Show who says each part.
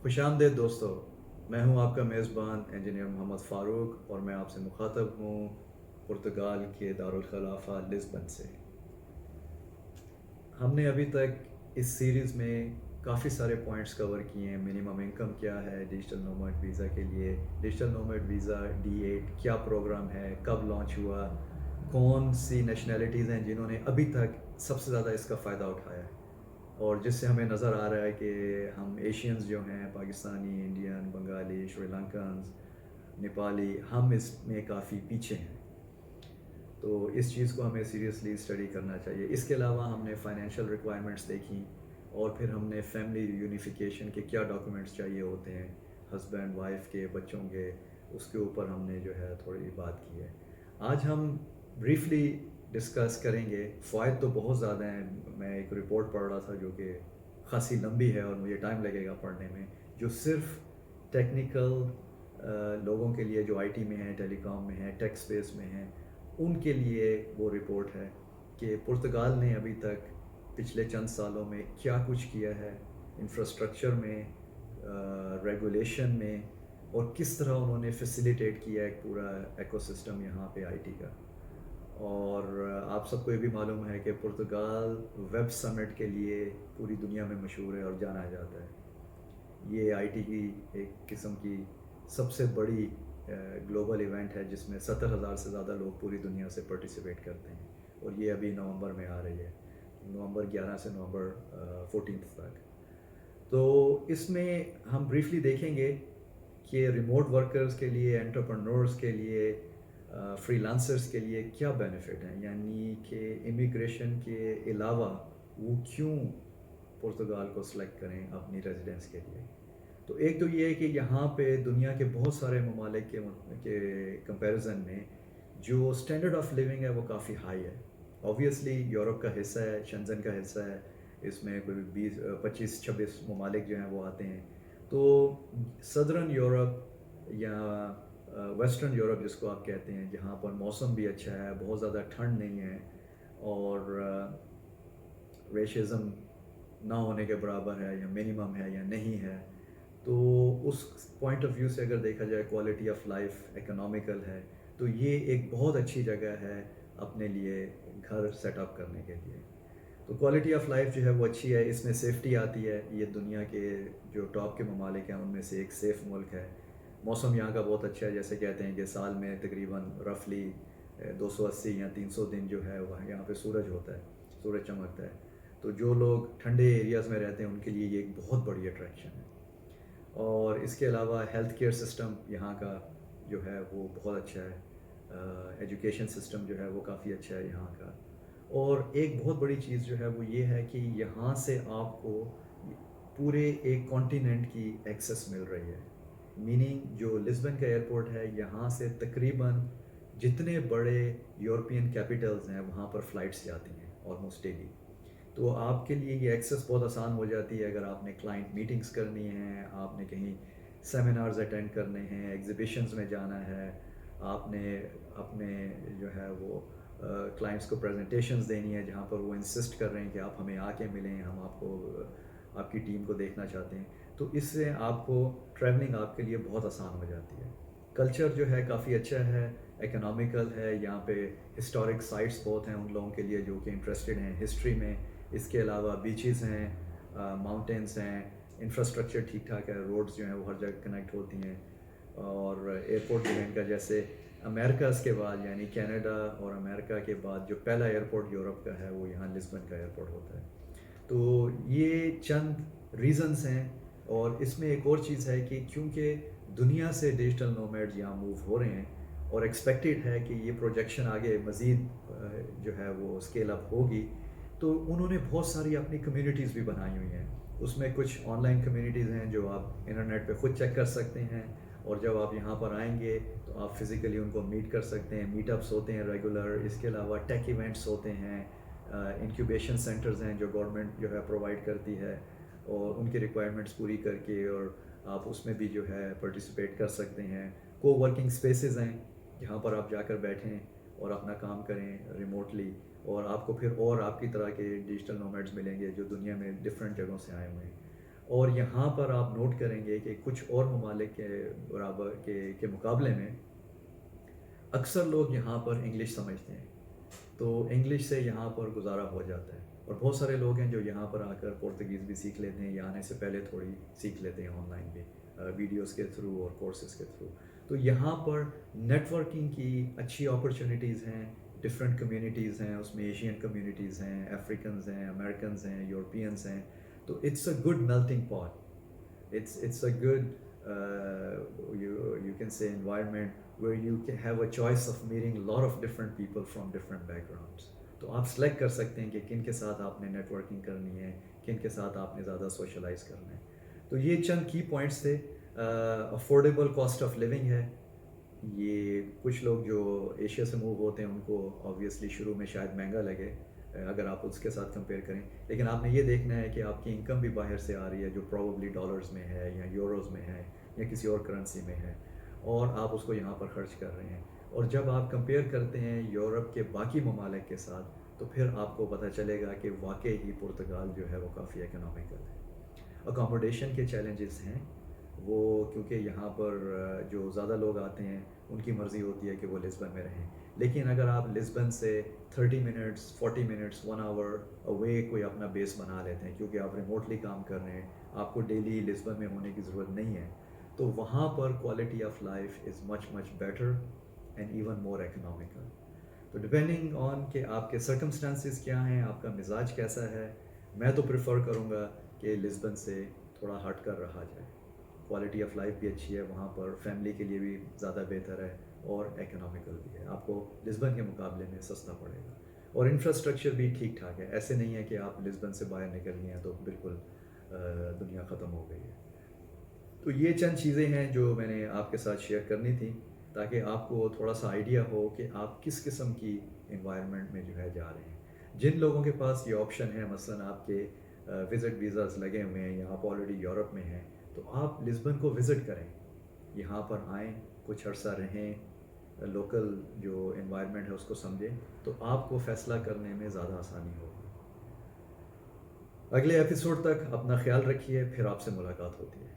Speaker 1: खुश आमदेद दोस्तों। मैं हूं आपका मेज़बान इंजीनियर मोहम्मद फ़ारूक और मैं आपसे मुखातब हूं पुर्तगाल के दारुल खलाफा लिस्बन से। हमने अभी तक इस सीरीज़ में काफ़ी सारे पॉइंट्स कवर किए हैं। मिनिमम इनकम क्या है डिजिटल नोमैड वीज़ा के लिए, डिजिटल नोमैड वीज़ा D8 क्या प्रोग्राम है, कब लॉन्च हुआ, कौन सी नेशनैलिटीज़ हैं जिन्होंने अभी तक सबसे ज़्यादा इसका फ़ायदा उठाया है, और जिससे हमें नज़र आ रहा है कि हम एशियंस जो हैं पाकिस्तानी, इंडियन, बंगाली, श्रीलंकन्स, नेपाली, हम इसमें काफ़ी पीछे हैं। तो इस चीज़ को हमें सीरियसली स्टडी करना चाहिए। इसके अलावा हमने फाइनेंशियल रिक्वायरमेंट्स देखी, और फिर हमने फैमिली यूनिफिकेशन के क्या डॉक्यूमेंट्स चाहिए होते हैं हस्बैंड वाइफ के, बच्चों के, उसके ऊपर हमने जो है थोड़ी बात की है। आज हम ब्रीफली डिस्कस करेंगे। फ़ायदे तो बहुत ज़्यादा हैं। मैं एक रिपोर्ट पढ़ रहा था जो कि ख़ासी लंबी है और मुझे टाइम लगेगा पढ़ने में, जो सिर्फ टेक्निकल लोगों के लिए जो आईटी में हैं, टेलीकॉम में हैं, टेक स्पेस में हैं, उनके लिए वो रिपोर्ट है कि पुर्तगाल ने अभी तक पिछले चंद सालों में क्या कुछ किया है इंफ्रास्ट्रक्चर में, रेगुलेशन में, और किस तरह उन्होंने फैसिलिटेट किया है एक पूरा इकोसिस्टम यहाँ पे आईटी का। और आप सबको ये भी मालूम है कि पुर्तगाल वेब समिट के लिए पूरी दुनिया में मशहूर है और जाना जाता है। ये आईटी की एक किस्म की सबसे बड़ी ग्लोबल इवेंट है जिसमें 70,000 से ज़्यादा लोग पूरी दुनिया से पार्टिसिपेट करते हैं, और ये अभी नवंबर में आ रही है, नवंबर 11 से नवंबर 14 तक। तो इसमें हम ब्रीफली देखेंगे कि रिमोट वर्कर्स के लिए, एंटरप्रेन्योर्स के लिए, फ्रीलांसर्स के लिए क्या बेनिफिट हैं, यानी कि इमिग्रेशन के अलावा वो क्यों पुर्तगाल को सिलेक्ट करें अपनी रेजिडेंस के लिए। तो एक तो ये है कि यहाँ पे दुनिया के बहुत सारे ममालिक के कंपैरिजन में जो स्टैंडर्ड ऑफ लिविंग है वो काफ़ी हाई है। ऑब्वियसली यूरोप का हिस्सा है, शेंजन का हिस्सा है, इसमें कोई 25-26 ममालिक जो हैं वो आते हैं। तो सदर्न यूरोप या वेस्टर्न यूरोप जिसको आप कहते हैं, जहाँ पर मौसम भी अच्छा है, बहुत ज़्यादा ठंड नहीं है, और रेशिज़म ना होने के बराबर है या मिनिमम है या नहीं है, तो उस पॉइंट ऑफ व्यू से अगर देखा जाए क्वालिटी ऑफ लाइफ इकोनॉमिकल है, तो ये एक बहुत अच्छी जगह है अपने लिए घर सेटअप करने के लिए। तो क्वालिटी ऑफ लाइफ जो है वो अच्छी है, इसमें सेफ्टी आती है। ये दुनिया के जो टॉप के ममालिक हैं उनमें से एक सेफ़ मुल्क है। मौसम यहाँ का बहुत अच्छा है, जैसे कहते हैं कि साल में तकरीबन रफली 280 या 300 दिन जो है वह यहाँ पे सूरज होता है, सूरज चमकता है। तो जो लोग ठंडे एरियाज़ में रहते हैं उनके लिए ये एक बहुत बड़ी अट्रैक्शन है। और इसके अलावा हेल्थ केयर सिस्टम यहाँ का जो है वो बहुत अच्छा है। एजुकेशन सिस्टम जो है वो काफ़ी अच्छा है यहाँ का। और एक बहुत बड़ी चीज़ जो है वो ये है कि यहाँ से आपको पूरे एक कॉन्टिनेंट की एक्सेस मिल रही है। मीनिंग जो लिस्बन का एयरपोर्ट है, यहाँ से तकरीबन जितने बड़े यूरोपियन कैपिटल्स हैं वहाँ पर फ़्लाइट्स जाती हैं ऑलमोस्ट डेली। तो आपके लिए ये एक्सेस बहुत आसान हो जाती है। अगर आपने क्लाइंट मीटिंग्स करनी हैं, आपने कहीं सेमिनार्स अटेंड करने हैं, एग्ज़िबिशंस में जाना है, आपने अपने जो है वो क्लाइंट्स को प्रेजेंटेशंस देनी है जहाँ पर वो इंसिस्ट कर रहे हैं कि आप हमें आके मिलें, हम आपको आपकी टीम को देखना चाहते हैं, तो इससे आपको ट्रैवलिंग आपके लिए बहुत आसान हो जाती है। कल्चर जो है काफ़ी अच्छा है, इकोनॉमिकल है, यहाँ पे हिस्टोरिक साइट्स बहुत हैं उन लोगों के लिए जो कि इंटरेस्टेड हैं हिस्ट्री में। इसके अलावा बीचेस हैं, माउंटेन्स हैं, इंफ्रास्ट्रक्चर ठीक ठाक है, रोड्स जो हैं वो हर जगह कनेक्ट होती हैं। और एयरपोर्ट जो है इनका, जैसे अमेरिकाज़ के बाद यानी कनाडा और अमेरिका के बाद जो पहला एयरपोर्ट यूरोप का है वो यहाँ लिस्बन का एयरपोर्ट होता है। तो ये चंद रीज़न्स हैं। और इसमें एक और चीज़ है कि क्योंकि दुनिया से डिजिटल नोमैड्स यहाँ मूव हो रहे हैं, और एक्सपेक्टेड है कि ये प्रोजेक्शन आगे मज़ीद जो है वो स्केल अप होगी, तो उन्होंने बहुत सारी अपनी कम्युनिटीज़ भी बनाई हुई हैं। उसमें कुछ ऑनलाइन कम्युनिटीज़ हैं जो आप इंटरनेट पे ख़ुद चेक कर सकते हैं, और जब आप यहाँ पर आएंगे तो आप फिज़िकली उनको मीट कर सकते हैं। मीटअप्स होते हैं रेगुलर। इसके अलावा टेक इवेंट्स होते हैं, इंक्यूबेशन सेंटर्स हैं जो गवर्नमेंट जो है प्रोवाइड करती है, और उनकी रिक्वायरमेंट्स पूरी करके और आप उसमें भी जो है पार्टिसिपेट कर सकते हैं। को वर्किंग स्पेसेस हैं जहाँ पर आप जाकर बैठें और अपना काम करें रिमोटली, और आपको फिर और आपकी तरह के डिजिटल नोमैड्स मिलेंगे जो दुनिया में डिफरेंट जगहों से आए हुए हैं। اور یہاں پر آپ نوٹ کریں گے کہ کچھ اور ممالک کے برابر کے مقابلے میں اکثر لوگ یہاں پر انگلش سمجھتے ہیں، تو انگلش سے یہاں پر گزارا ہو جاتا ہے، اور بہت سارے لوگ ہیں جو یہاں پر آ کر پرتگیز بھی سیکھ لیتے ہیں یا آنے سے پہلے تھوڑی سیکھ لیتے ہیں آن لائن بھی، ویڈیوز کے تھرو اور کورسز کے تھرو. تو یہاں پر نیٹ ورکنگ کی اچھی اپرچونیٹیز ہیں، ڈفرینٹ کمیونٹیز ہیں، اس میں ایشین کمیونٹیز ہیں، افریکنز ہیں، امریکنز ہیں، یورپینس ہیں. تو اٹس اے گڈ میلٹنگ پاٹ. It's a good you can say environment where you can have a choice of meeting a lot of different people from different backgrounds. تو آپ select کر سکتے ہیں کہ کن کے ساتھ آپ نے نیٹ ورکنگ کرنی ہے، کن کے ساتھ آپ نے زیادہ سوشلائز کرنا ہے. تو یہ چند کی پوائنٹس تھے. افورڈیبل کاسٹ آف لیونگ ہے. یہ کچھ لوگ جو ایشیا سے موو ہوتے ہیں ان کو آبویسلی شروع میں شاید مہنگا لگے اگر آپ اس کے ساتھ کمپیئر کریں، لیکن آپ نے یہ دیکھنا ہے کہ آپ کی انکم بھی باہر سے آ رہی ہے جو پروبیبلی ڈالرز میں ہے یا یوروز میں ہے یا کسی اور کرنسی میں ہے، اور آپ اس کو یہاں پر خرچ کر رہے ہیں. اور جب آپ کمپیئر کرتے ہیں یورپ کے باقی ممالک کے ساتھ تو پھر آپ کو پتہ چلے گا کہ واقعی ہی پرتگال جو ہے وہ کافی اکنامیکل ہے. اکاموڈیشن کے چیلنجز ہیں وہ، کیونکہ یہاں پر جو زیادہ لوگ آتے ہیں ان کی مرضی ہوتی ہے کہ وہ لسبن میں رہیں، لیکن اگر آپ لسبن سے 30 منٹس 40 منٹس 1 آور اوے کوئی اپنا بیس بنا لیتے ہیں، کیونکہ آپ ریموٹلی کام کر رہے ہیں، آپ کو ڈیلی لسبن میں ہونے کی ضرورت نہیں ہے، تو وہاں پر quality of life is much better and even more economical. تو ڈپینڈنگ آن کہ آپ کے سرکمسٹانسز کیا ہیں، آپ کا مزاج کیسا ہے، میں تو پریفر کروں گا کہ لسبن سے تھوڑا ہٹ کر رہا جائے. کوالٹی آف لائف بھی اچھی ہے وہاں پر، فیملی کے لیے بھی زیادہ بہتر ہے اور اکنامیکل بھی ہے. آپ کو لسبن کے مقابلے میں سستا پڑے گا اور انفراسٹرکچر بھی ٹھیک ٹھاک ہے. ایسے نہیں ہے کہ آپ لسبن سے باہر نکل گئے ہیں تو بالکل دنیا ختم ہو گئی ہے. تو یہ چند چیزیں ہیں جو میں نے آپ کے ساتھ شیئر کرنی تھی تاکہ آپ کو تھوڑا سا آئیڈیا ہو کہ آپ کس قسم کی انوائرمنٹ میں جو ہے جا رہے ہیں. جن لوگوں کے پاس یہ آپشن ہے، مثلا آپ کے وزٹ ویزاز لگے ہوئے ہیں یا آپ آلریڈی یورپ میں ہیں، تو آپ لسبن کو وزٹ کریں، یہاں پر آئیں، کچھ عرصہ رہیں، لوکل جو انوائرمنٹ ہے اس کو سمجھیں، تو آپ کو فیصلہ کرنے میں زیادہ آسانی ہوگی. اگلے ایپیسوڈ تک اپنا خیال رکھیے، پھر آپ سے ملاقات ہوتی ہے.